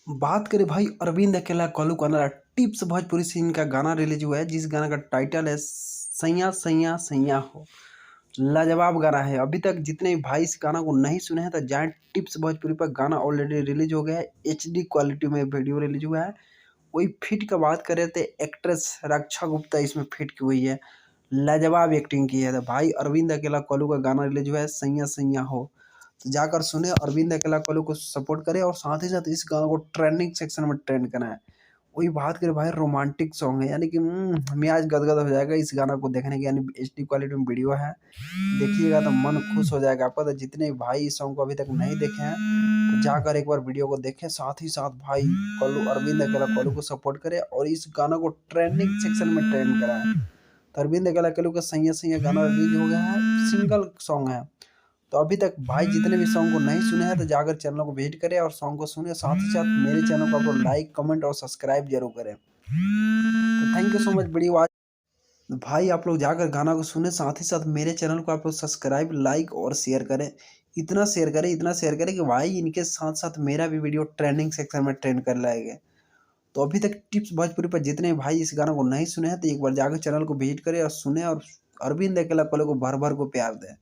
बात करें भाई अरविंद अकेला कल्लू कनारा टिप्स भोजपुरी सीन का गाना रिलीज हुआ है, जिस गाना का टाइटल है सैया सैया सैया हो। लाजवाब गाना है। अभी तक जितने भाई इस गाना को नहीं सुने हैं तो जाए टिप्स भोजपुरी पर। गाना ऑलरेडी रिलीज हो गया है, HD क्वालिटी में वीडियो रिलीज हुआ है। वही फिट का बात करें तो एक्ट्रेस रक्षा गुप्ता इसमें फिट की हुई है, लाजवाब एक्टिंग की है। तो भाई अरविंद अकेला कल्लू का गाना रिलीज हुआ है सैया सैया हो, तो जाकर सुने, अरविंद अकेला कल्लू को सपोर्ट करें और साथ ही साथ इस गाना को ट्रेंडिंग सेक्शन में ट्रेंड करना है। वही बात करें भाई रोमांटिक सॉन्ग है, यानी कि मियाज गदगद हो जाएगा इस गाना को देखने के। यानी HD क्वालिटी में वीडियो है, देखिएगा तो मन खुश हो जाएगा आपका। तो जितने भाई इस सॉन्ग को अभी तक नहीं देखे हैं तो जाकर एक बार वीडियो को देखें। साथ ही साथ भाई कल्लू अरविंद अकेला कल्लू को सपोर्ट करें और इस गाना को ट्रेंडिंग सेक्शन में ट्रेंड कराएं। तो अरविंद अकेला कल्लू का सैया सैया गाना रिलीज हो गया है, सिंगल सॉन्ग है। तो अभी तक भाई जितने भी सॉन्ग को नहीं सुने हैं तो जाकर चैनल को विजिट करें और सॉन्ग को सुने। साथ ही साथ मेरे चैनल को आप लोग लाइक कमेंट और सब्सक्राइब जरूर करें। तो thank you so much video आज। भाई आप लोग जाकर गाना को सुने, साथ ही साथ मेरे चैनल को आप लोग सब्सक्राइब लाइक और शेयर करें। इतना शेयर करें कि भाई इनके साथ साथ मेरा भी वीडियो ट्रेंडिंग सेक्शन में ट्रेंड कर लाएगा। तो अभी तक टिप्स भोजपुरी पर जितने भाई इस गाना को नहीं सुने हैं तो एक बार जाकर चैनल को विजिट करें और सुने और अरविंद अकेला कल्लू को भर भर को प्यार दें।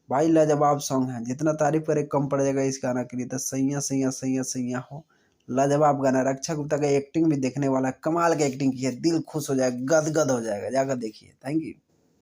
भाई लाजवाब सॉन्ग है, जितना तारीफ करे कम पड़ जाएगा इस गाना के लिए। तो सैया सैया सैया सैया हो, लाजवाब गाना। रक्षा गुप्ता का एक्टिंग भी देखने वाला है, कमाल की एक्टिंग की है, दिल खुश हो जाएगा, गदगद हो जाएगा, जाकर देखिए। Thank you.